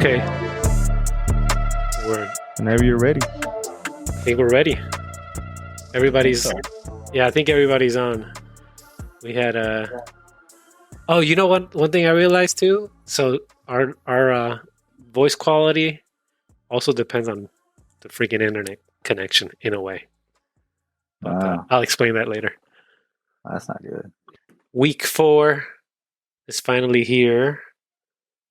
Okay. Whenever you're ready. I think we're ready. Everybody's. Yeah, I think everybody's on. We had Oh, you know what? One thing I realized too. So our voice quality also depends on the freaking internet connection in a way. But I'll explain that later. That's not good. Week 4 is finally here,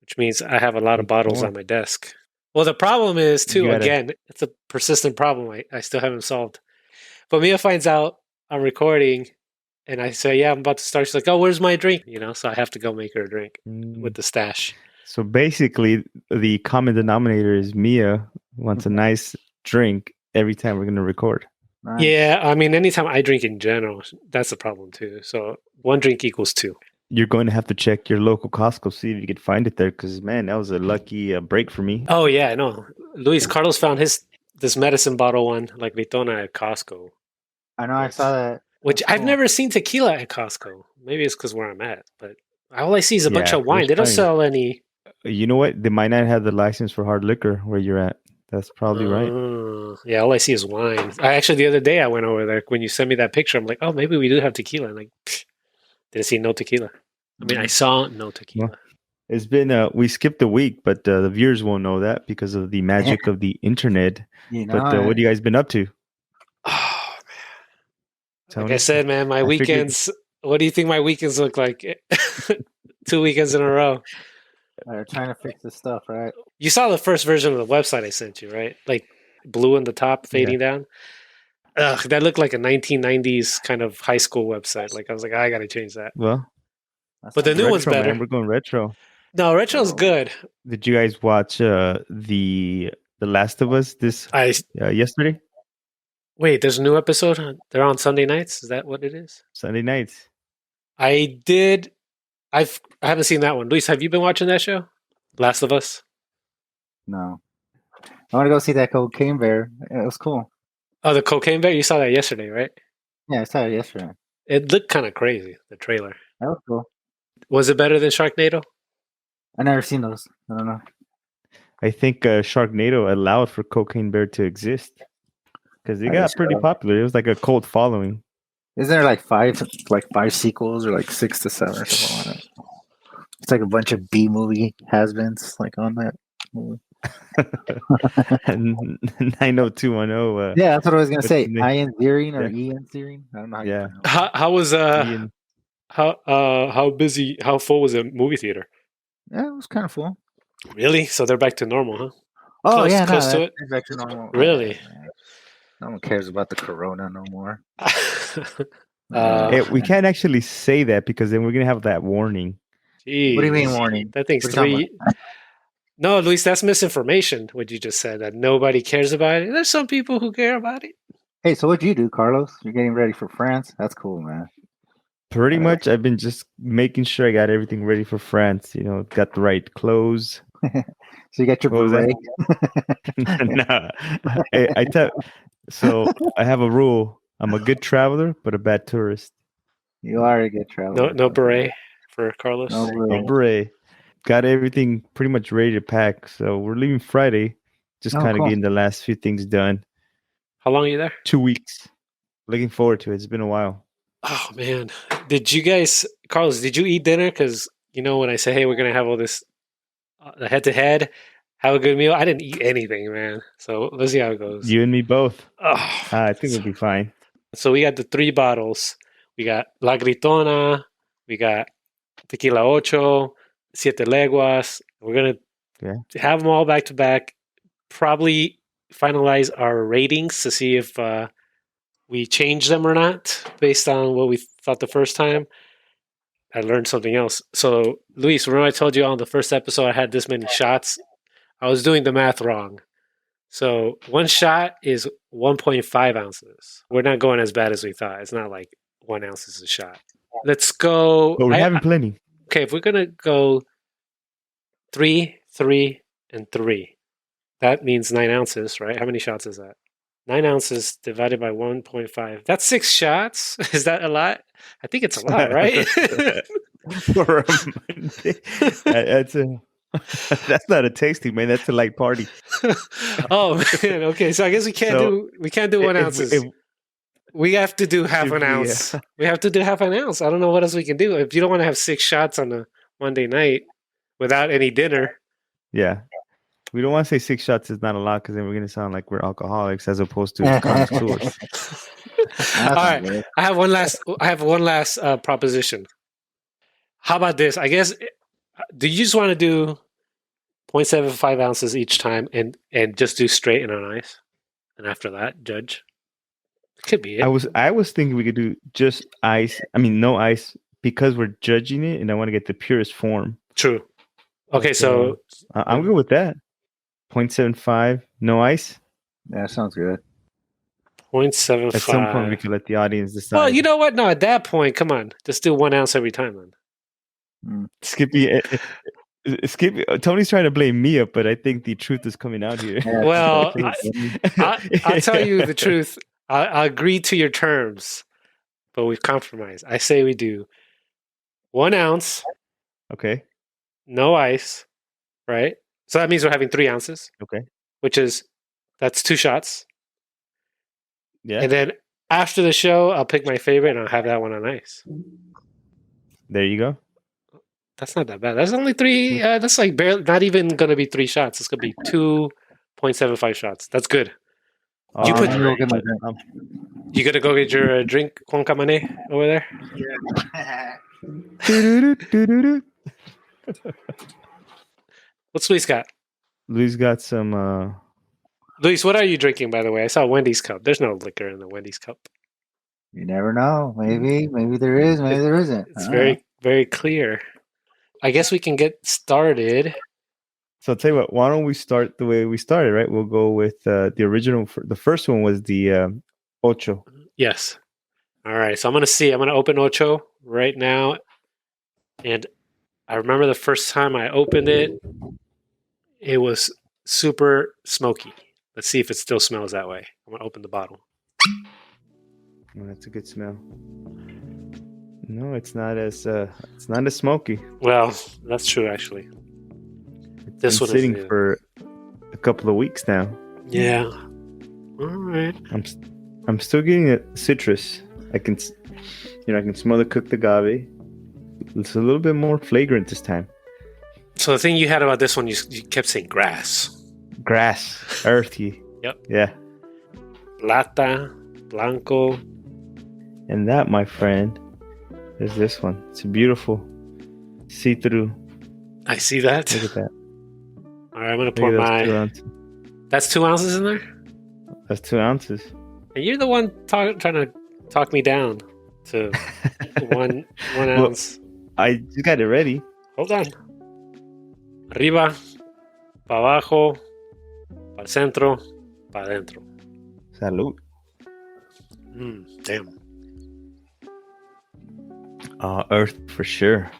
which means I have a lot of bottles on my desk. Well, the problem is too, again, it's a persistent problem I still haven't solved. But Mia finds out I'm recording and I say, yeah, I'm about to start. She's like, oh, where's my drink? You know, so I have to go make her a drink with the stash. So basically, the common denominator is Mia wants a nice drink every time we're going to record. Nice. Yeah, I mean, anytime I drink in general, that's the problem too. So 1 drink equals 2. You're going to have to check your local Costco, see if you can find it there, because, man, that was a lucky break for me. Oh, yeah, I know. Luis Carlos found this medicine bottle one, like Gritona at Costco. I know, I saw that. Which I've never seen tequila at Costco. Maybe it's because where I'm at, but all I see is a bunch of wine. They don't sell any. You know what? They might not have the license for hard liquor where you're at. That's probably right. Yeah, all I see is wine. The other day I went over there. When you sent me that picture, I'm like, oh, maybe we do have tequila. And didn't see no tequila. I mean, I saw no tequila. Well, it's been, we skipped a week, but the viewers won't know that because of the magic of the internet. But what have you guys been up to? Oh, man. Tony? Like I said, man, my weekends, what do you think my weekends look like? 2 weekends in a row. They're trying to fix this stuff, right? You saw the first version of the website I sent you, right? Like blue in the top, fading down. Ugh, that looked like a 1990s kind of high school website. Like I was like, I got to change that. Well, but the new one's better. Man, we're going retro. No, retro's good. Did you guys watch the Last of Us yesterday? Wait, there's a new episode. They're on Sunday nights. Is that what it is? Sunday nights. I did. I haven't seen that one. Luis, have you been watching that show? Last of Us? No. I want to go see that Cocaine Bear. It was cool. Oh, the Cocaine Bear? You saw that yesterday, right? Yeah, I saw it yesterday. It looked kind of crazy, the trailer. That was cool. Was it better than Sharknado? I never seen those. I don't know. I think Sharknado allowed for Cocaine Bear to exist because it got pretty popular. It was like a cult following. Isn't there like five sequels or like 6 to 7 or something like that? It's like a bunch of B movie has-beens like on that movie. 90210. Yeah, that's what I was gonna say. Ian Ziering or Ian Ziering? I don't know. How was how full was the movie theater? Yeah, it was kind of full. Really? So they're back to normal, huh? Oh, close to it. Back to normal. Really? No one cares about the corona no more. We can't actually say that because then we're gonna have that warning. Jeez. What do you mean warning? That thing's 3. No, at least that's misinformation. What you just said, that nobody cares about it. There's some people who care about it. Hey, so what'd you do, Carlos? You're getting ready for France? That's cool, man. Pretty much, I've been just making sure I got everything ready for France. You know, got the right clothes. So you got your beret? No, so I have a rule. I'm a good traveler, but a bad tourist. You are a good traveler. No beret for Carlos. No beret. Got everything pretty much ready to pack. So we're leaving Friday. Just kind of getting the last few things done. How long are you there? 2 weeks. Looking forward to it. It's been a while. Oh, man. Did you guys, Carlos, did you eat dinner? Because, you know, when I say, hey, we're going to have all this head-to-head, have a good meal, I didn't eat anything, man. So let's see how it goes. You and me both. Oh, I think we'll be fine. So we got the 3 bottles. We got La Gritona. We got tequila Ocho. Siete leguas. We're going to have them all back to back. Probably finalize our ratings to see if we change them or not based on what we thought the first time. I learned something else. So, Luis, remember I told you on the first episode I had this many shots? I was doing the math wrong. So 1 shot is 1.5 ounces. We're not going as bad as we thought. It's not like 1 ounce is a shot. Let's go. But we're having plenty. Okay, if we're going to go 3, 3, and 3, that means 9 ounces, right? How many shots is that? 9 ounces divided by 1.5. That's 6 shots. Is that a lot? I think it's a lot, right? For a Monday. That's a That's not a tasting, man. That's a light party. Oh man, okay. So I guess we can't do 1 ounces. We have to do half an ounce. We have to do half an ounce. I don't know what else we can do. If you don't want to have 6 shots on a Monday night without any dinner. Yeah. We don't want to say 6 shots is not a lot because then we're going to sound like we're alcoholics as opposed to connoisseurs. All right. I have one last proposition. How about this? I guess, do you just want to do 0.75 ounces each time and just do straight and on ice? And after that, judge? Could be it. I was thinking we could do just ice. I mean, no ice because we're judging it and I want to get the purest form. True. Okay, so I'm good with that. 0.75, no ice. Yeah, sounds good. 0.75. At some point, we can let the audience decide. Well, you know what? No, at that point, come on, just do 1 ounce every time, then. Skippy, Tony's trying to blame me up, but I think the truth is coming out here. Yeah, well, I'll tell you the truth. I agree to your terms, but we've compromised. I say we do 1 ounce. Okay. No ice, right? So that means we're having 3 ounces. Okay. That's 2 shots. Yeah. And then after the show, I'll pick my favorite and I'll have that one on ice. There you go. That's not that bad. That's only 3. That's like barely, not even going to be 3 shots. It's going to be 2.75 shots. That's good. You going to go get your drink, Juan Camane, over there? Yeah. What's Luis got? Luis got some... Luis, what are you drinking, by the way? I saw Wendy's cup. There's no liquor in the Wendy's cup. You never know. Maybe there is. Maybe there isn't. It's very, very clear. I guess we can get started. So I'll tell you what. Why don't we start the way we started, right? We'll go with the original. The first one was the Ocho. Yes. All right. So I'm going to open Ocho right now. And I remember the first time I opened it, it was super smoky. Let's see if it still smells that way. I'm going to open the bottle. Oh, that's a good smell. No, it's not as smoky. Well, that's true actually. This one's sitting for a couple of weeks now. Yeah. All right. I'm still getting a citrus. I can smell the cooked agave. It's a little bit more flagrant this time. So the thing you had about this one, you kept saying grass. Grass, earthy. Yep. Yeah. Plata, blanco. And that, my friend, is this one. It's a beautiful see-through. I see that. Look at that. All right, I'm going to pour my... That's 2 ounces in there? That's 2 ounces. And you're the one trying to talk me down to one ounce. I just got it ready. Hold on. Arriba, pa abajo, pa centro, pa adentro. Salud. Damn. Earth for sure.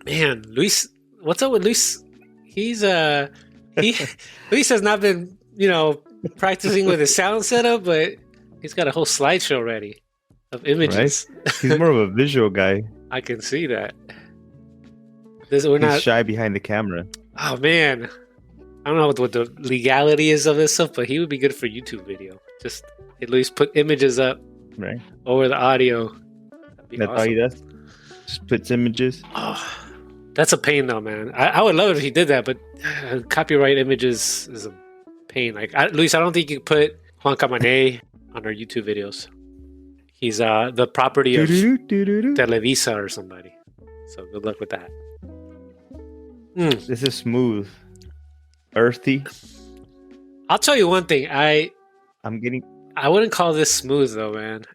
Man, Luis, what's up with Luis? He's Luis has not been, practicing with his sound setup, but he's got a whole slideshow ready of images. Right? He's more of a visual guy. I can see that. He's shy behind the camera. Oh man, I don't know what the legality is of this stuff, but he would be good for YouTube video. Just at least put images up right over the audio. That's awesome. All he does. Just puts images. Oh, that's a pain though, man. I would love it if he did that, but copyright images is a pain. Like Luis, I don't think you can put Juan Camane on our YouTube videos. He's the property of Televisa or somebody. So good luck with that. This is smooth, earthy. I'll tell you one thing. I wouldn't call this smooth though, man.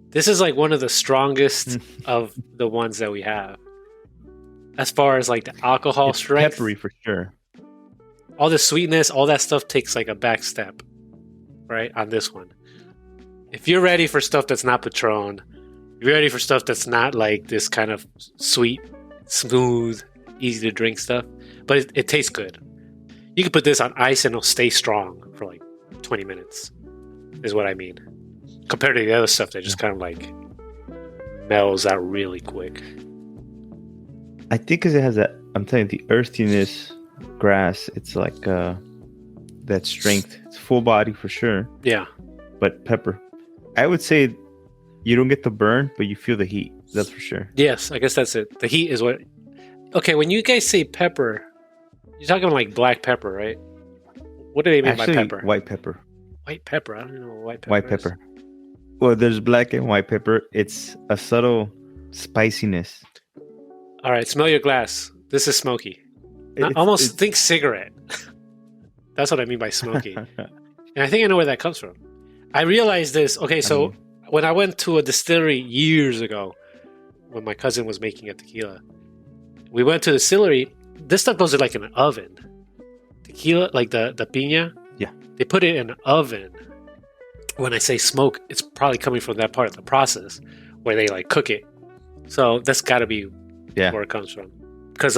This is like one of the strongest of the ones that we have. As far as like the alcohol strength. Peppery for sure. All the sweetness, all that stuff takes like a back step, right? On this one. If you're ready for stuff that's not Patron, if you're ready for stuff that's not like this kind of sweet, smooth, easy to drink stuff, but it tastes good. You can put this on ice and it'll stay strong for like 20 minutes, is what I mean. Compared to the other stuff that just kind of like mellows out really quick. I think because it has that. I'm telling you, the earthiness, grass. It's like that strength. It's full body for sure. Yeah. But pepper, I would say you don't get the burn, but you feel the heat. That's for sure. Yes, I guess that's it. The heat is what. Okay, when you guys say pepper, you're talking like black pepper, right? What do they mean Actually, by pepper? white pepper. White pepper. I don't know what white pepper. White pepper. Well, there's black and white pepper. It's a subtle spiciness. All right, smell your glass. This is smoky. Almost think cigarette. That's what I mean by smoky. And I think I know where that comes from. I realized this. Okay, so when I went to a distillery years ago, when my cousin was making a tequila, we went to the distillery. This stuff goes in like an oven. Tequila, like the piña. Yeah. They put it in an oven. When I say smoke, it's probably coming from that part of the process where they like cook it. So that's got to be where it comes from. Because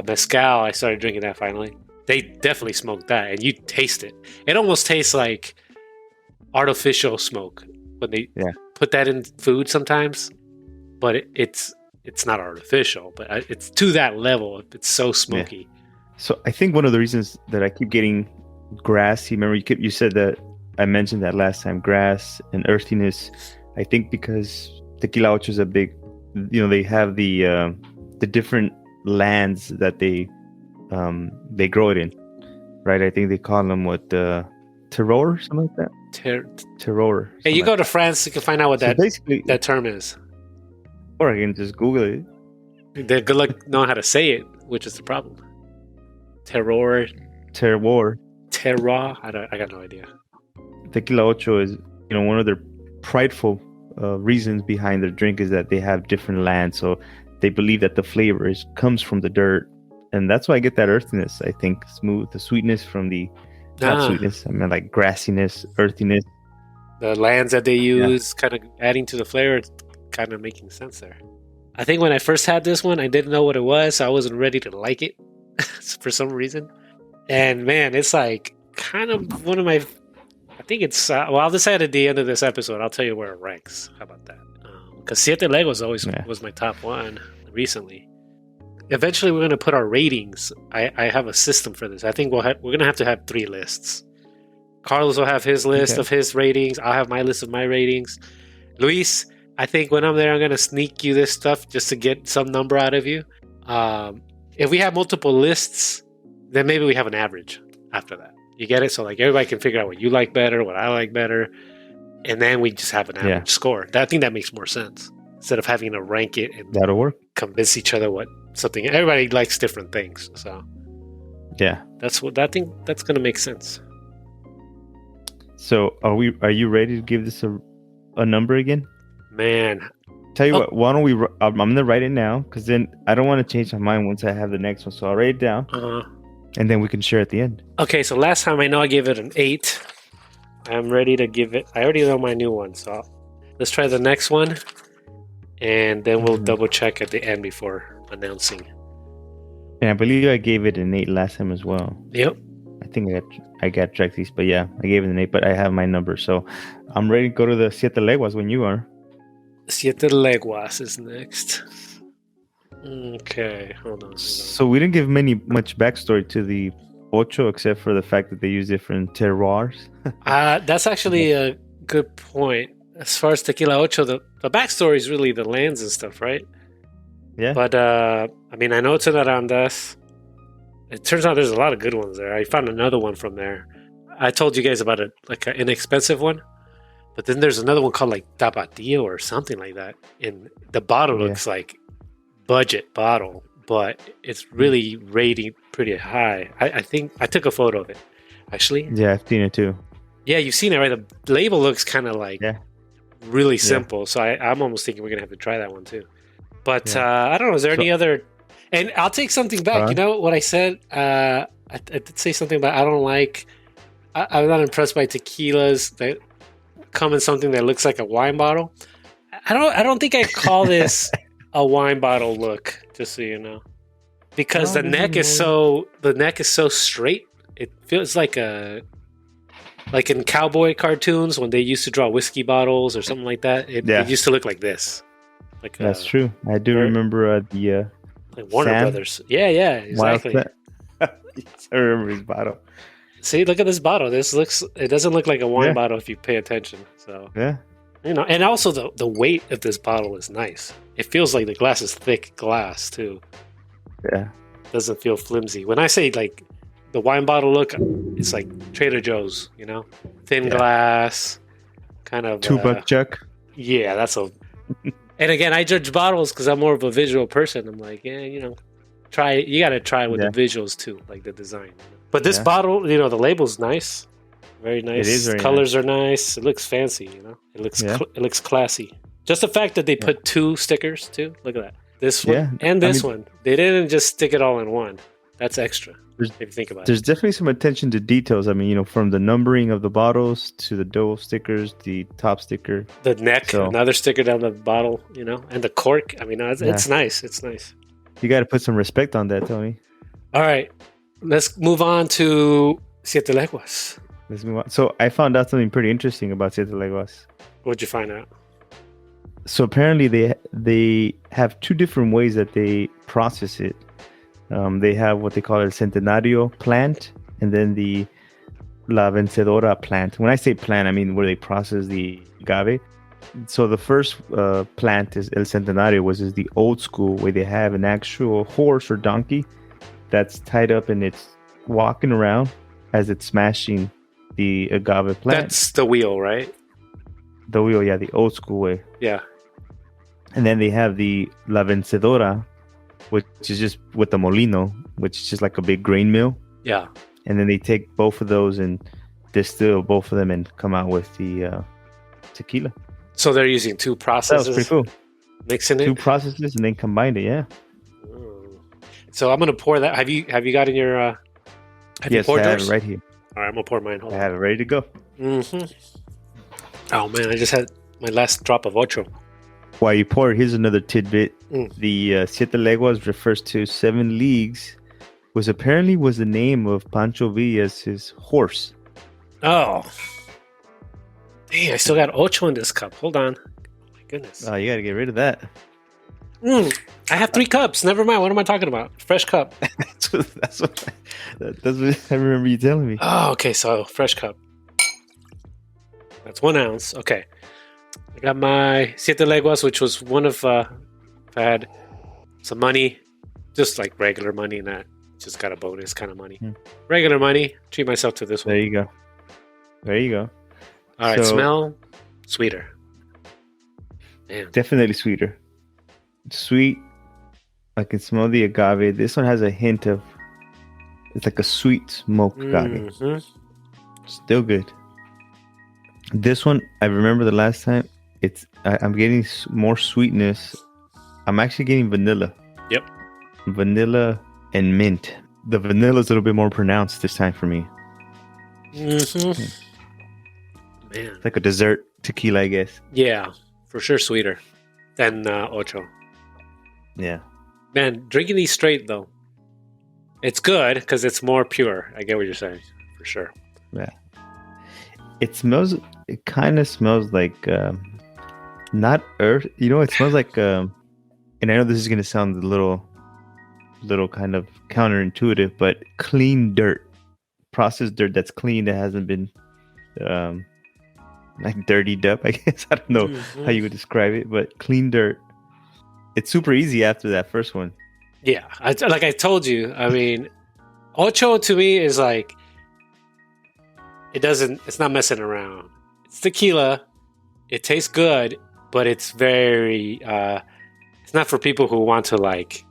mezcal, I started drinking that finally. They definitely smoke that, and you taste it. It almost tastes like artificial smoke when they put that in food sometimes. But it's not artificial, but it's to that level. It's so smoky. Yeah. So I think one of the reasons that I keep getting grassy. Remember, you said that I mentioned that last time. Grass and earthiness. I think because tequila ocho is a big. They have the different lands that they grow it in, right? I think they call them terroir, something like that. Terroir. Hey, you go to France, you can find out what that term is. Or I can just Google it. They're good luck knowing how to say it, which is the problem. Terroir. I got no idea. Tequila ocho is, one of their prideful reasons behind their drink is that they have different lands, so they believe that the flavor comes from the dirt, and that's why I get that earthiness. I think the sweetness from the not sweetness. I mean, like grassiness, earthiness. The lands that they use, kind of adding to the flavor, it's kind of making sense there. I think when I first had this one, I didn't know what it was, so I wasn't ready to like it for some reason. And man, it's like kind of one of my. I think it's I'll decide at the end of this episode. I'll tell you where it ranks. How about that? Because Siete Legos always was my top one recently. Eventually, we're going to put our ratings. I have a system for this. I think we're going to have 3 lists. Carlos will have his list of his ratings. I'll have my list of my ratings. Luis, I think when I'm there, I'm going to sneak you this stuff just to get some number out of you. If we have multiple lists, then maybe we have an average after that. You get it? So like everybody can figure out what you like better, what I like better. And then we just have an average score. I think that makes more sense. Instead of having to rank it and that'll work. Convince each other what something. Everybody likes different things. So yeah. That's what I think that's gonna make sense. So are you ready to give this a number again? Man. Tell you what, why don't we I'm gonna write it now, because then I don't want to change my mind once I have the next one. So I'll write it down. And then we can share at the end. Okay, so last time I know I gave it an 8. I'm ready to give it. I already know my new one, so let's try the next one, and then we'll double check at the end before announcing. And I believe I gave it an 8 last time as well. Yep. I think I got track these, but yeah, I gave it an 8, but I have my number, so I'm ready to go to the Siete Leguas when you are. Siete Leguas is next. Okay, hold on. So we didn't give much backstory to the Ocho, except for the fact that they use different terroirs. That's actually a good point. As far as Tequila Ocho, the backstory is really the lands and stuff, right? Yeah. But, I mean, I know it's in Arandas. It turns out there's a lot of good ones there. I found another one from there. I told you guys about an inexpensive one. But then there's another one called, like, Tapatio or something like that. And the bottle looks like budget bottle, but it's really rating pretty high. I think I took a photo of it, actually. Yeah, I've seen it too. Yeah, you've seen it, right? The label looks kind of like really simple, so I'm almost thinking we're gonna have to try that one too. But I don't know. Is there any other? And I'll take something back. You know what I said? I did say something about I don't like. I'm not impressed by tequilas that come in something that looks like a wine bottle. I don't think I'd call this a wine bottle look, just so you know, because the neck is so straight. It feels like in cowboy cartoons when they used to draw whiskey bottles or something like that. It used to look like this. Like That's true. I do remember the like Warner Sam? Brothers. Yeah, exactly. I remember his bottle. See, look at this bottle. It doesn't look like a wine bottle if you pay attention. So yeah, and also the weight of this bottle is nice. It feels like the glass is thick glass too. Yeah, doesn't feel flimsy. When I say like the wine bottle look, it's like Trader Joe's, thin glass, kind of $2 chuck. Yeah, that's a. And again, I judge bottles because I'm more of a visual person. I'm like, try it. You got to try with the visuals too, like the design. But this bottle, the label's nice, very nice. It is very Colors nice. are nice. It looks fancy, It looks it looks classy. Just the fact that they put 2 stickers too. Look at that. This one and this one. They didn't just stick it all in one. That's extra. If you think about it. There's definitely some attention to details. I mean, from the numbering of the bottles to the dough stickers, the top sticker, the neck, another sticker down the bottle, and the cork. I mean, it's nice. It's nice. You got to put some respect on that, Tony. All right, let's move on to Siete Leguas. Let's move on. So I found out something pretty interesting about Siete Leguas. What'd you find out? So apparently they have 2 different ways that they process it. They have what they call el Centenario plant, and then the La Vencedora plant. When I say plant, I mean where they process the agave. So the first plant is el Centenario, which is the old school, where they have an actual horse or donkey that's tied up and it's walking around as it's smashing the agave plant. That's the wheel, right? The wheel, yeah, the old school way. Yeah. And then they have the La Vencedora, which is just with the molino, which is just like a big grain mill. Yeah. And then they take both of those and distill both of them and come out with the tequila. So they're using 2 processes. That was pretty cool. Mixing it. 2 processes and then combined it, yeah. So I'm gonna pour that. Have you got in your? Yes, I have it right here. All right, I'm gonna pour mine. Hold I have it ready to go. Mm-hmm. Oh man, I just had my last drop of Ocho. While you pour, here's another tidbit. The Siete Leguas refers to 7 leagues, which apparently was the name of Pancho Villa's his horse. Oh, dang! I still got Ocho in this cup. Hold on. Oh my goodness. Oh, you got to get rid of that. I have 3 cups. Never mind. What am I talking about? Fresh cup. that's what I remember you telling me. Oh, okay. So fresh cup. That's 1 ounce. Okay. I got my Siete Leguas, which was one of, if I had some money, just like regular money, and that just got a bonus kind of money. Regular money, treat myself to this one. There you go. There you go. All right, smell sweeter. Man. Definitely sweeter. Sweet. I can smell the agave. This one has a hint of, it's like a sweet smoked agave. Still good. This one, I remember the last time, I'm getting more sweetness. I'm actually getting vanilla. Yep. Vanilla and mint. The vanilla is a little bit more pronounced this time for me. Man. It's like a dessert tequila, I guess. Yeah, for sure sweeter than Ocho. Yeah. Man, drinking these straight, though, it's good because it's more pure. I get what you're saying, for sure. Yeah. It kind of smells like, not earth. It smells like, and I know this is going to sound a little kind of counterintuitive, but clean dirt. Processed dirt that's clean, that hasn't been, like dirtied up, I guess. I don't know how you would describe it, but clean dirt. It's super easy after that first one. Yeah. Like I told you, I mean, Ocho to me is like, it's not messing around. It's tequila. It tastes good, but it's very, it's not for people who want to like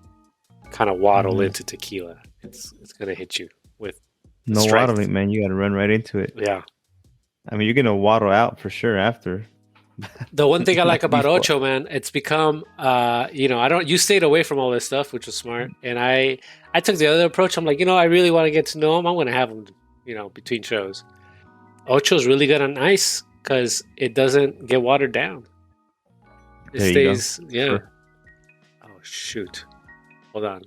kind of waddle into tequila. It's going to hit you with no strength. waddling, man. You got to run right into it. Yeah. I mean, you're going to waddle out for sure after. The one thing I like about Ocho, man, it's become, you stayed away from all this stuff, which was smart. And I took the other approach. I'm like, I really want to get to know him. I'm going to have him, between shows. Ocho's really good on ice because it doesn't get watered down. It stays, yeah. Sure. Oh, shoot. Hold on.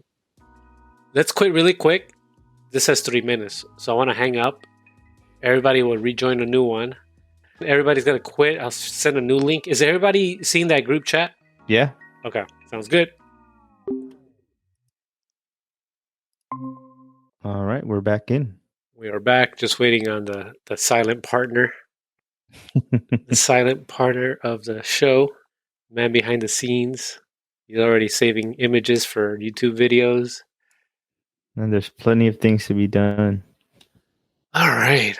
Let's quit really quick. This has 3 minutes. So I want to hang up. Everybody will rejoin a new one. Everybody's going to quit. I'll send a new link. Is everybody seeing that group chat? Yeah. Okay, sounds good. All right, we're back in. We are back, just waiting on the silent partner, the silent partner of the show, man behind the scenes. He's already saving images for YouTube videos. And there's plenty of things to be done. All right.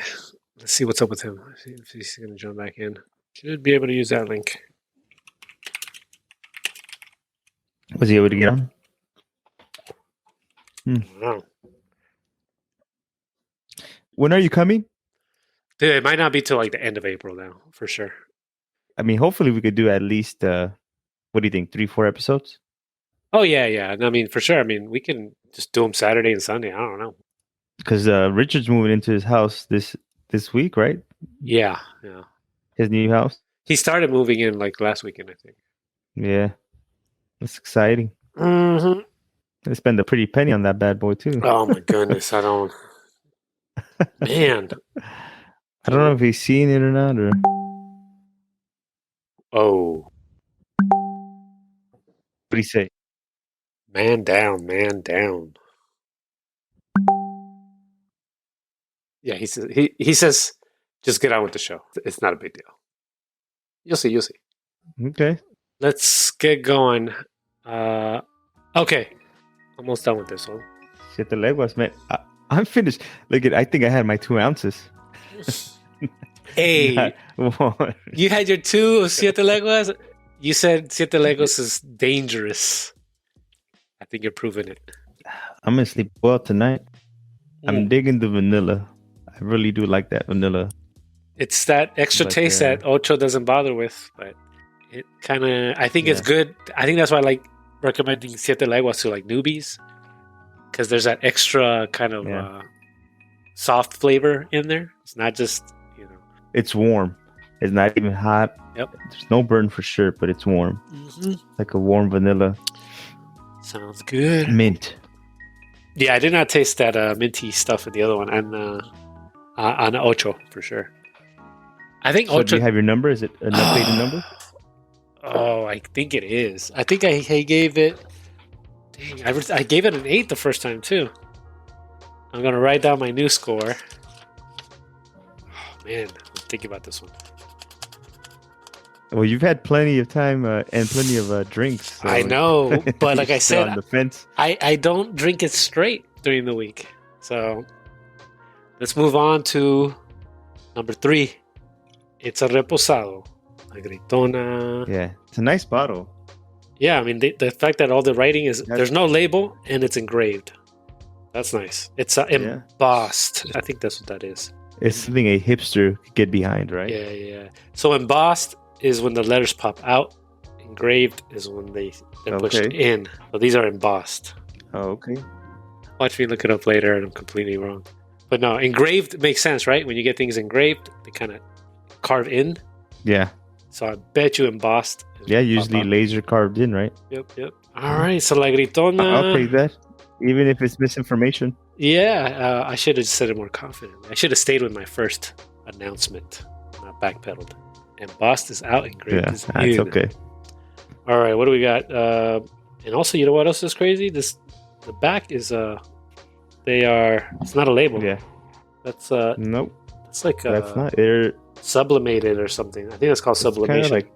Let's see what's up with him. Let's see if he's going to jump back in. Should be able to use that link. Was he able to get on? Wow. When are you coming? Dude, it might not be till like the end of April now, for sure. I mean, hopefully we could do at least, what do you think, 3-4 episodes? Oh, yeah. I mean, for sure. I mean, we can just do them Saturday and Sunday. I don't know. Because Richard's moving into his house this week, right? Yeah. His new house? He started moving in like last weekend, I think. Yeah. That's exciting. Mm-hmm. They spend a pretty penny on that bad boy, too. Oh, my goodness. I don't... Man. I don't know if he's seen it or not, or... Oh. What do you say? Man down. Yeah, he says, just get on with the show. It's not a big deal. You'll see. Okay. Let's get going. Okay. Almost done with this one. Siete leguas, man. I'm finished. Look at, I think I had my 2 ounces. Hey, you had your 2 of Siete leguas? You said Siete leguas is dangerous. I think you're proving it. I'm going to sleep well tonight. I'm digging the vanilla. I really do like that vanilla. It's that extra taste that Ocho doesn't bother with, but it kind of, I think it's good. I think that's why I like recommending Siete leguas to like newbies, because there's that extra kind of soft flavor in there. It's not just, It's warm. It's not even hot. Yep. There's no burn for sure, but it's warm. Mm-hmm. Like a warm vanilla. Sounds good. Mint. Yeah, I did not taste that minty stuff in the other one, and on Ocho for sure. I think so Ocho. Do you have your number? Is it an updated number? Oh, I think it is. I think I gave it. Dang, I gave it an 8 the first time too. I'm gonna write down my new score. Oh man, I'm thinking about this one. Well, you've had plenty of time and plenty of drinks. So I know, but like I said, on the fence. I don't drink it straight during the week. So let's move on to number 3. It's a reposado, a Gritona. Yeah, it's a nice bottle. Yeah, I mean the fact that all the writing is there's no label and it's engraved. That's nice. It's embossed. I think that's what that is. It's something a hipster could get behind, right? Yeah. So embossed is when the letters pop out. Engraved is when they're pushed in. So these are embossed. Oh, okay. Watch me look it up later and I'm completely wrong. But no, engraved makes sense, right? When you get things engraved, they kind of carve in. Yeah. So I bet you embossed. Yeah, usually laser carved in, right? Yep. All right, so La Gritona. I'll take that, even if it's misinformation. Yeah, I should have said it more confidently. I should have stayed with my first announcement, not backpedaled. Embossed is out, engraved is in. That's okay. All right, what do we got? And also, you know what else is crazy? The back is it's not a label. Yeah. That's nope. It's like that's not. They're sublimated or something. I think that's called sublimation. Kind of like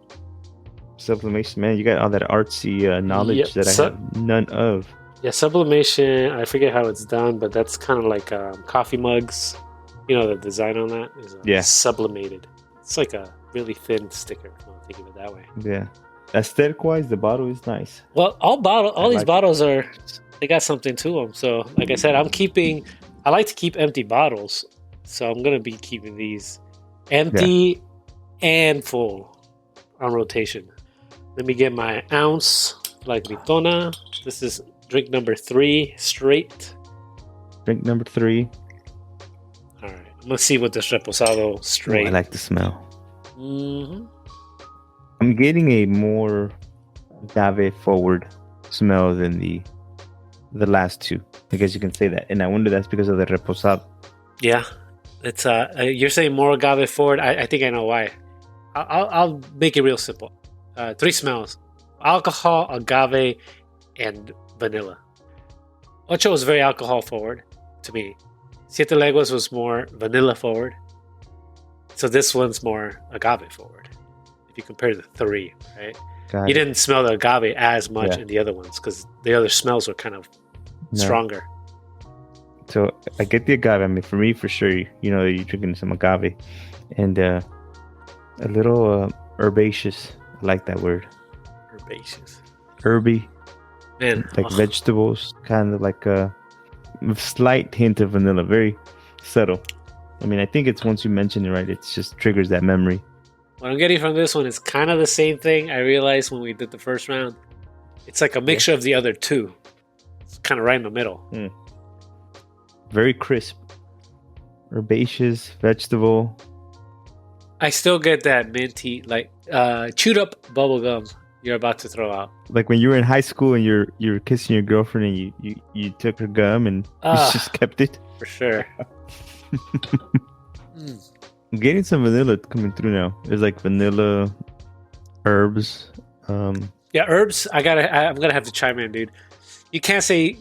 sublimation, man. You got all that artsy knowledge that I have none of. Yeah, sublimation. I forget how it's done, but that's kind of like coffee mugs. You know, the design on that is sublimated. It's like a really thin sticker. If you want to think of it that way. Yeah, aesthetic wise, the bottle is nice. Well, all these bottles they got something to them. So, like I said, I like to keep empty bottles, so I'm gonna be keeping these empty and full on rotation. Let me get my ounce La Gritona. This is drink number 3 straight. Drink number 3. All right, I'm gonna see what this reposado straight. I like the smell. Mm-hmm. I'm getting a more agave forward smell than the last 2. I guess you can say that, and I wonder that's because of the reposado. Yeah, it's you're saying more agave forward. I think I know why. I'll make it real simple. 3 smells. alcohol, agave, and vanilla. Ocho was very alcohol forward to me. Siete Leguas was more vanilla forward. So this one's more agave forward. If you compare the three, right? You didn't smell the agave as much in the other ones because the other smells were kind of stronger. So I get the agave. I mean, for me, for sure, you're drinking some agave, and a little herbaceous. I like that word. Herbaceous. Herby. Man, like vegetables, kind of like a slight hint of vanilla, very subtle. I mean, I think it's once you mention it, right? It just triggers that memory. What I'm getting from this one is kind of the same thing I realized when we did the first round. It's like a mixture of the other two. It's kind of right in the middle. Very crisp. Herbaceous, vegetable. I still get that minty, like chewed up bubble gum you're about to throw out. Like when you were in high school and you're kissing your girlfriend and you took her gum and you just kept it. For sure. I'm getting some vanilla coming through now. There's like vanilla, herbs. Yeah, herbs. I'm gonna have to chime in, dude. You can't say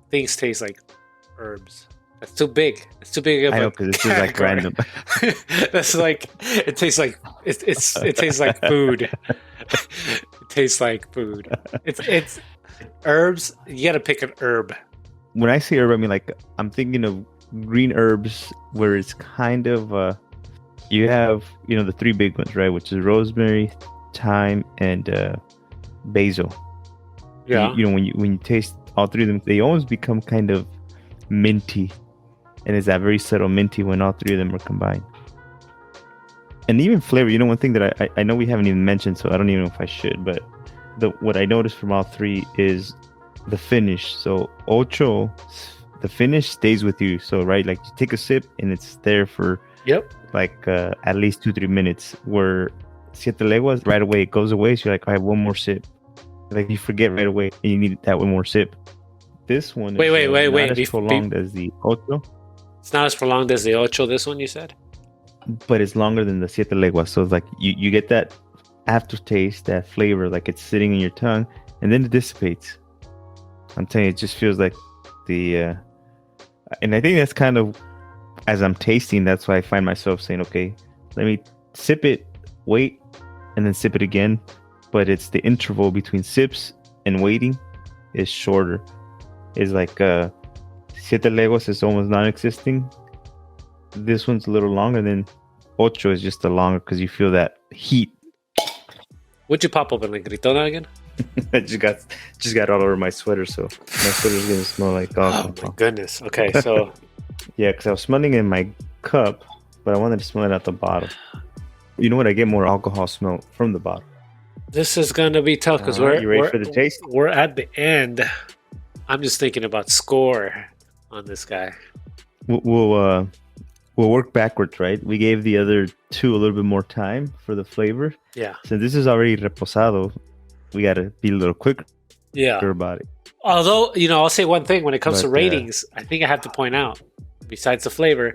things taste like herbs. That's too big. It's too big of I know, because this is like random. That's like it tastes like it tastes like food. It tastes like food. It's herbs. You gotta pick an herb. When I say herb, I mean like I'm thinking of green herbs where it's kind of you have the three big ones, right? Which is rosemary, thyme, and basil. Yeah. When you taste all three of them, they almost become kind of minty, and it's that very subtle minty when all three of them are combined. And even flavor, one thing that I know we haven't even mentioned, so I don't even know if I should, but what I noticed from all three is the finish. So Ocho, the finish stays with you. So right, like you take a sip and it's there for like at least 2-3 minutes. Where Siete Leguas, right away it goes away. So you're like, I have one more sip. Like you forget right away and you need that one more sip. This one is not as prolonged as the Ocho. It's not as prolonged as the Ocho, this one you said? But it's longer than the Siete Leguas. So it's like you get that aftertaste, that flavor, like it's sitting in your tongue, and then it dissipates. I'm telling you, it just feels like the and I think that's kind of, as I'm tasting, that's why I find myself saying, okay, let me sip it, wait, and then sip it again. But it's the interval between sips and waiting is shorter. It's like Siete Leguas is almost non-existing. This one's a little longer than Ocho is just a longer because you feel that heat. Would you pop open like Gritona again? I just got all over my sweater, so my sweater's gonna smell like alcohol. Oh my goodness. Okay, so yeah, because I was smelling it in my cup, but I wanted to smell it out the bottle. You know what? I get more alcohol smell from the bottle. This is gonna be tough because you ready for the taste? We're at the end. I'm just thinking about score on this guy. We'll work backwards, right? We gave the other two a little bit more time for the flavor. Yeah. Since this is already reposado, we got to be a little quicker about it. Although, I'll say one thing when it comes to ratings, I think I have to point out, besides the flavor,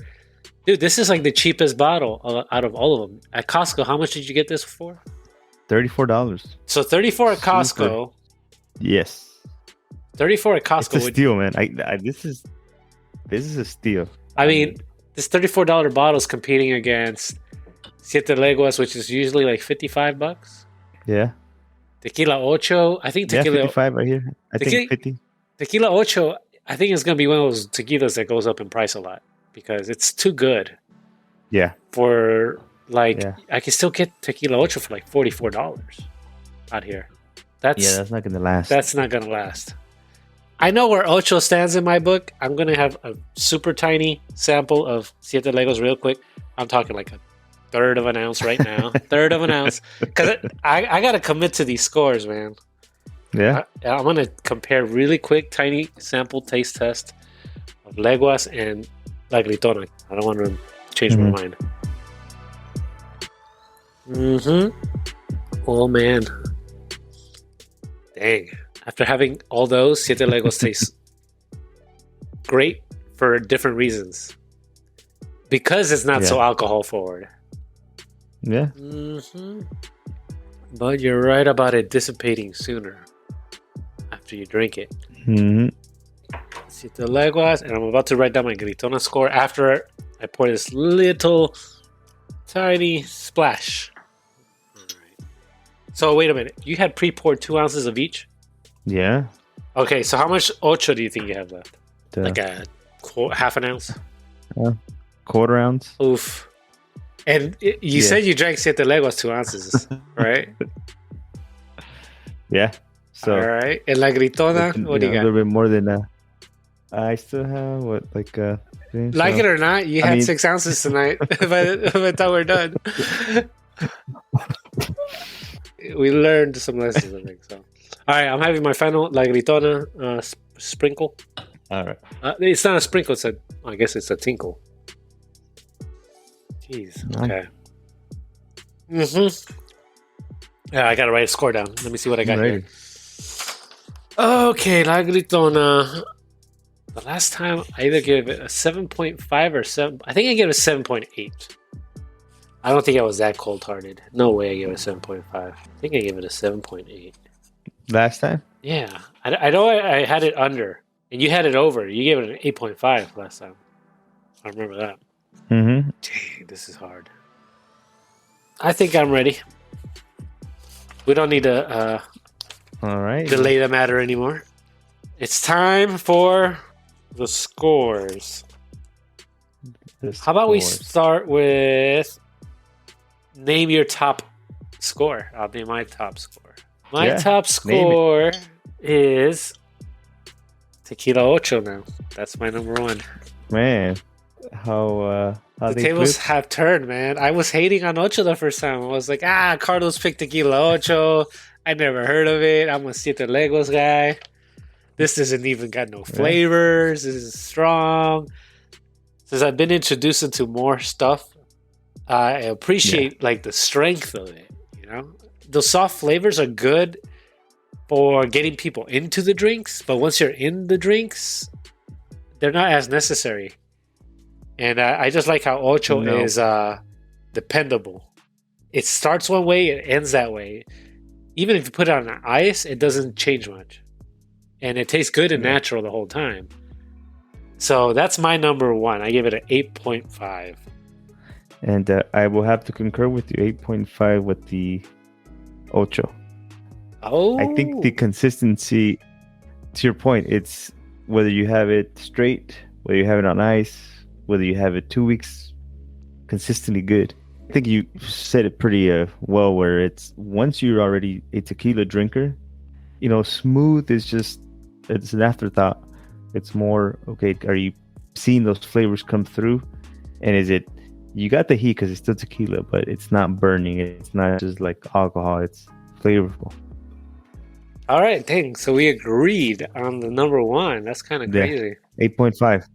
dude, this is like the cheapest bottle out of all of them. At Costco, how much did you get this for? $34. So $34 at Costco. Yes. $34 at Costco. It's a steal, man. This is a steal. I mean, this $34 bottle is competing against Siete Leguas, which is usually like $55. Yeah. Tequila Ocho, I think tequila 55 right here. I think 50. Tequila Ocho, I think it's gonna be one of those tequilas that goes up in price a lot because it's too good. Yeah. For I can still get Tequila Ocho for like $44 out here. That's not gonna last. That's not gonna last. I know where Ocho stands in my book. I'm gonna have a super tiny sample of Siete Leguas real quick. I'm talking like a third of an ounce right now. Third of an ounce. Because I got to commit to these scores, man. Yeah. I'm going to compare really quick, tiny sample taste test of Leguas and La Gritona. I don't want to change my mind. Oh, man. Dang. After having all those, Siete Leguas tastes great for different reasons. Because it's not so alcohol forward. Yeah. But you're right about it dissipating sooner after you drink it. Mm-hmm. Siete leguas, and I'm about to write down my Gritona score after I pour this little tiny splash. All right. So wait a minute. You had pre-poured 2 ounces of each? Yeah. Okay, so how much Ocho do you think you have left? Like a half an ounce? Quarter ounce. Oof. And you said you drank Siete leguas 2 ounces, right? Yeah. So, all right. And La Gritona, what do you got? A little bit more than I still have like like it or not, you had 6 ounces tonight. by the time we're done, we learned some lessons, I think. So, all right, I'm having my final La Gritona sprinkle. All right. It's not a sprinkle. I guess it's a tinkle. Jeez. Okay. Yeah, I gotta write a score down. Let me see what I got here. Okay, La Gritona. The last time I either gave it a 7.5 or 7. I think I gave it a 7.8. I don't think I was that cold-hearted. No way I gave it a 7.5. I think I gave it a 7.8. Last time? Yeah. I know I had it under, and you had it over. You gave it an 8.5 last time. I remember that. Mm-hmm. Dang, this is hard. I think I'm ready. We don't need to all right. delay the matter anymore. It's time for the scores. How about we start with name your top score? I'll name my top score. My top score is Tequila Ocho now. That's my number one. Man, how the tables have turned, man. I was hating on Ocho the first time. I was like, Carlos picked Tequila Ocho. I never heard of it. I'm a Siete Leguas guy. This doesn't even got no flavors. This is strong. Since I've been introduced into more stuff, I appreciate like the strength of it. You know, the soft flavors are good for getting people into the drinks, but once you're in the drinks, they're not as necessary. And I just like how Ocho is dependable. It starts one way, it ends that way. Even if you put it on ice, it doesn't change much. And it tastes good and natural the whole time. So that's my number one. I give it an 8.5. And I will have to concur with you. 8.5 with the Ocho. Oh. I think the consistency, to your point, it's whether you have it straight, whether you have it on ice, whether you have it 2 weeks, consistently good. I think you said it pretty well, where it's once you're already a tequila drinker, smooth is just, it's an afterthought. It's more, okay, are you seeing those flavors come through? And is it, you got the heat because it's still tequila, but it's not burning. It's not just like alcohol. It's flavorful. All right, dang. So we agreed on the number one. That's kind of crazy. 8.5.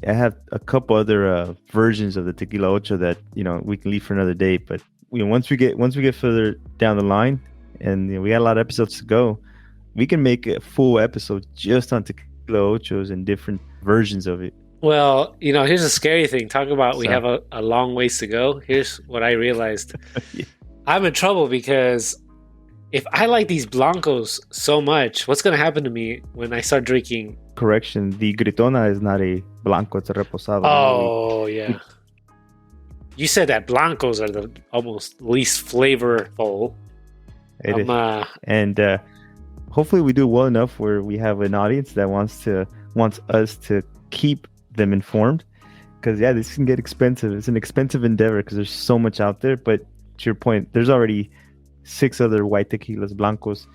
I have a couple other versions of the Tequila Ocho that we can leave for another day. But once we get further down the line, and we got a lot of episodes to go, we can make a full episode just on Tequila Ochos and different versions of it. Well, here's a scary thing. Talk about we have a long ways to go. Here's what I realized. I'm in trouble because if I like these blancos so much, what's going to happen to me when I start drinking? Correction, the Gritona is not a blanco, it's a reposado. Oh, yeah. You said that blancos are the almost least flavorful. And hopefully we do well enough where we have an audience that wants us to keep them informed. Because, this can get expensive. It's an expensive endeavor because there's so much out there. But to your point, there's already 6 other white tequilas, blancos,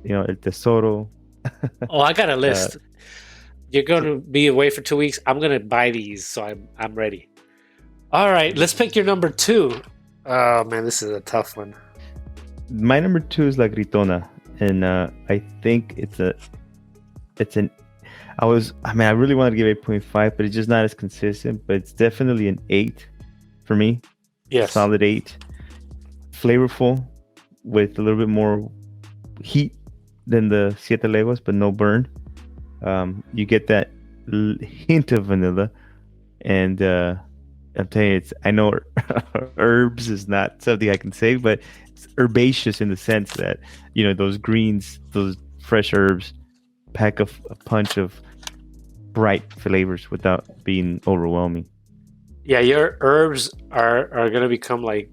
El Tesoro. I got a list. You're going to be away for 2 weeks. I'm going to buy these, so I'm ready. All right, let's pick your number 2. Oh, man, this is a tough one. My number 2 is La Gritona, and I think I really wanted to give 8.5, but it's just not as consistent, but it's definitely an 8 for me. Yes. Solid 8. Flavorful, with a little bit more heat than the Siete Leguas, but no burn. You get that hint of vanilla, and I'm telling you, I know herbs is not something I can say, but it's herbaceous in the sense that, those greens, those fresh herbs pack a punch of bright flavors without being overwhelming. Yeah, your herbs are gonna become like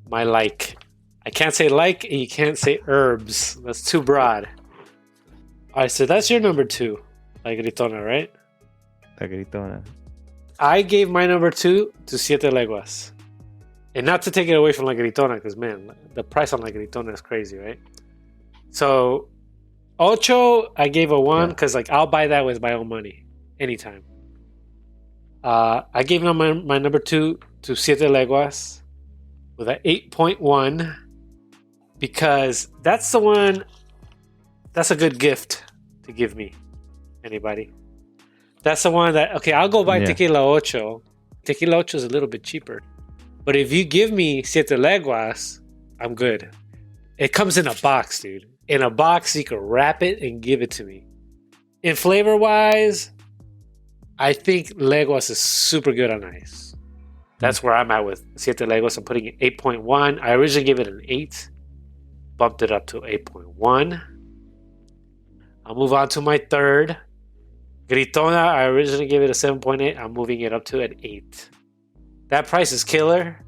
my like. I can't say like, and you can't say herbs. That's too broad. All right, so that's your number 2, La Gritona, right? La Gritona. I gave my number 2 to Siete Leguas. And not to take it away from La Gritona, because, man, the price on La Gritona is crazy, right? So, Ocho, I gave a 1, because, I'll buy that with my own money anytime. I gave my number 2 to Siete Leguas with an 8.1, because that's the one, that's a good gift to give me. Anybody? That's the one that, okay, I'll go buy Tequila Ocho. Tequila Ocho is a little bit cheaper. But if you give me Siete Leguas, I'm good. It comes in a box, dude. In a box, you can wrap it and give it to me. In flavor-wise, I think Leguas is super good on ice. That's where I'm at with Siete Leguas. I'm putting it 8.1. I originally gave it an 8. Bumped it up to 8.1. I'll move on to my third. Gritona, I originally gave it a 7.8. I'm moving it up to an 8. That price is killer.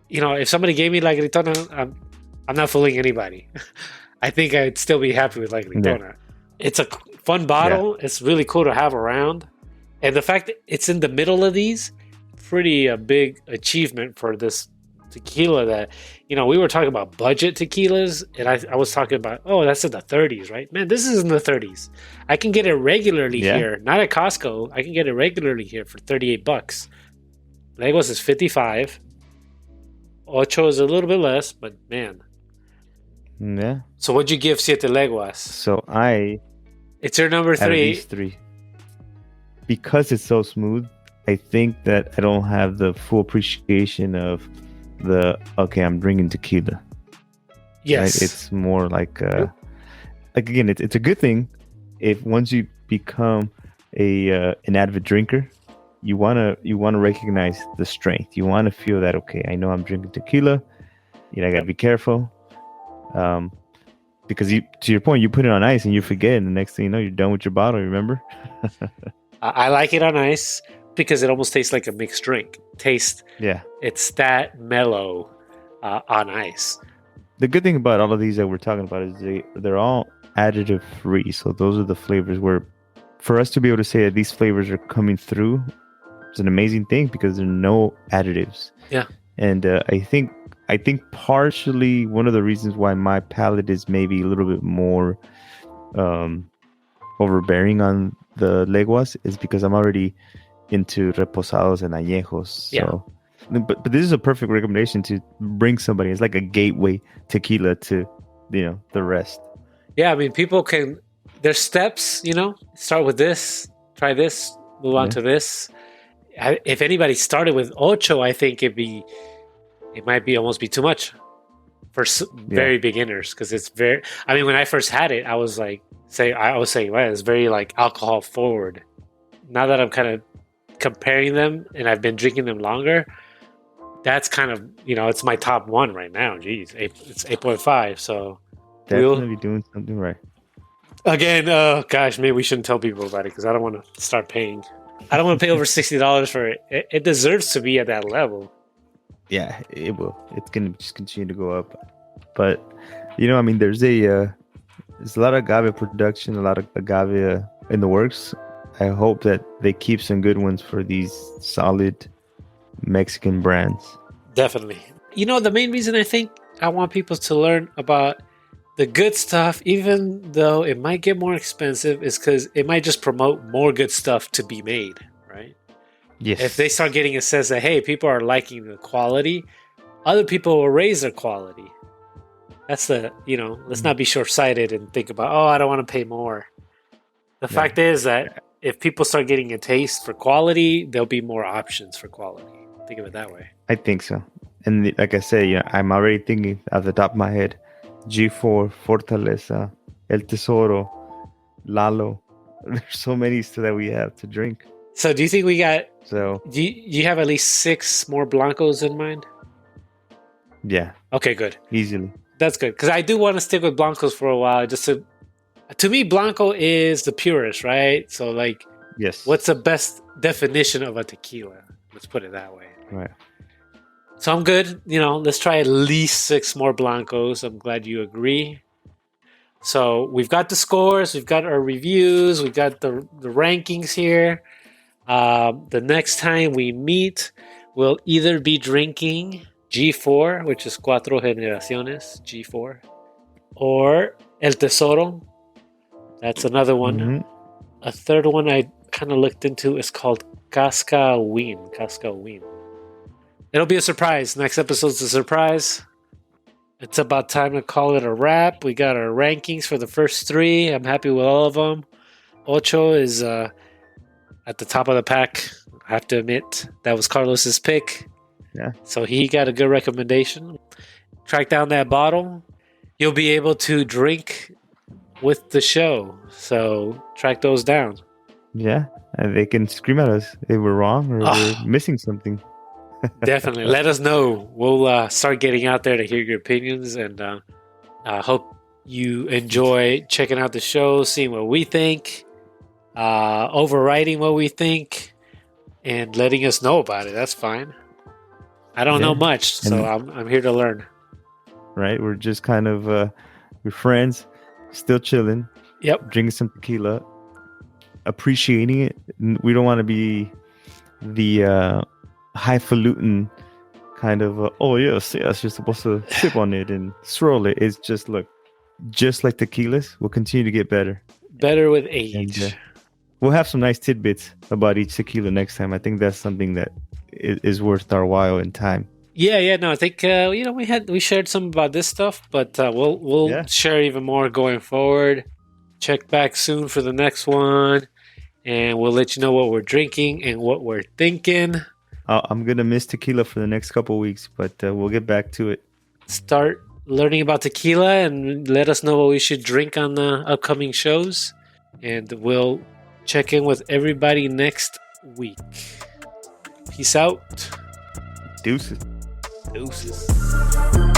If somebody gave me La Gritona, I'm not fooling anybody. I think I'd still be happy with La Gritona. Yeah. It's a fun bottle. Yeah. It's really cool to have around. And the fact that it's in the middle of these, pretty a big achievement for this tequila that, we were talking about budget tequilas, and I was talking about, that's in the 30s, right? Man, this is in the 30s. I can get it regularly here, not at Costco. I can get it regularly here for $38. Leguas is 55. Ocho is a little bit less, but man. Yeah. So what'd you give Siete Leguas? So it's your number 3. These 3. Because it's so smooth, I think that I don't have the full appreciation of I'm drinking tequila. Yes. Right? It's more like again, it's a good thing if once you become an avid drinker, you wanna recognize the strength. You wanna feel that, okay, I know I'm drinking tequila. I gotta be careful. Because to your point, you put it on ice and you forget, and the next thing you know, you're done with your bottle, remember? I like it on ice because it almost tastes like a mixed drink. It's that mellow on ice. The good thing about all of these that we're talking about is they're all additive free. So those are the flavors where, for us to be able to say that these flavors are coming through, it's an amazing thing because there are no additives. Yeah. And I think partially one of the reasons why my palate is maybe a little bit more overbearing on the Leguas is because I'm already into reposados and añejos. So, but this is a perfect recommendation to bring somebody. It's like a gateway tequila to, the rest. Yeah, I mean, people can. There's steps. Start with this, try this, move on to this. If anybody started with Ocho, I think it might almost be too much for very beginners because it's very. I mean, when I first had it, I was saying, well, it's very alcohol forward. Now that I'm kind of comparing them and I've been drinking them longer, that's kind of it's my top one right now. Jeez, it's 8.5. So definitely doing something right. Again, gosh, maybe we shouldn't tell people about it because I don't want to start paying. I don't want to pay over $60 for it. It deserves to be at that level. Yeah, it will. It's gonna just continue to go up. But I mean, there's a lot of agave production, a lot of agave in the works. I hope that they keep some good ones for these solid Mexican brands. Definitely. The main reason I think I want people to learn about the good stuff, even though it might get more expensive, is because it might just promote more good stuff to be made, right? Yes. If they start getting a sense that, hey, people are liking the quality, other people will raise their quality. That's let's not be short-sighted and think about, I don't want to pay more. The fact is that if people start getting a taste for quality, there'll be more options for quality. Think of it that way. I think so. And like I say, I'm already thinking at the top of my head, G4, Fortaleza, El Tesoro, Lalo. There's so many that we have to drink. So do you think we got? So Do you have at least 6 more blancos in mind? yeah, Okay, good. easily. That's good because I do want to stick with blancos for a while. Just to me, blanco is the purest, right? So like, Yes. what's the best definition of a tequila? Let's put it that way. Right. So I'm good. Let's try at least 6 more blancos. I'm glad you agree. So we've got the scores, we've got our reviews, we've got the rankings here. The next time we meet, we'll either be drinking G4, which is Cuatro Generaciones, G4, or El Tesoro. That's another one. Mm-hmm. A third one I kind of looked into is called Casca Win. It'll be a surprise. Next episode's a surprise. It's about time to call it a wrap. We got our rankings for the first 3. I'm happy with all of them. Ocho is at the top of the pack. I have to admit, that was Carlos's pick. Yeah. So he got a good recommendation. Track down that bottle. You'll be able to drink with the show. So track those down. Yeah. And they can scream at us if we're wrong or we're missing something. Definitely. Let us know. We'll start getting out there to hear your opinions, and I hope you enjoy checking out the show, seeing what we think, overwriting what we think, and letting us know about it. That's fine. I don't know much, so I'm here to learn. Right? We're just kind of we're friends, still chilling. Yep. Drinking some tequila, appreciating it. We don't want to be the highfalutin kind of oh yes, you're supposed to sip on it and swirl it. It's just just like tequilas, we'll continue to get better with age. And, we'll have some nice tidbits about each tequila next time. I think that's something that is worth our while in time. No, I think we shared some about this stuff, but we'll share even more going forward. Check back soon for the next one, and we'll let you know what we're drinking and what we're thinking. I'm going to miss tequila for the next couple of weeks, but we'll get back to it. Start learning about tequila and let us know what we should drink on the upcoming shows. And we'll check in with everybody next week. Peace out. Deuces. Deuces.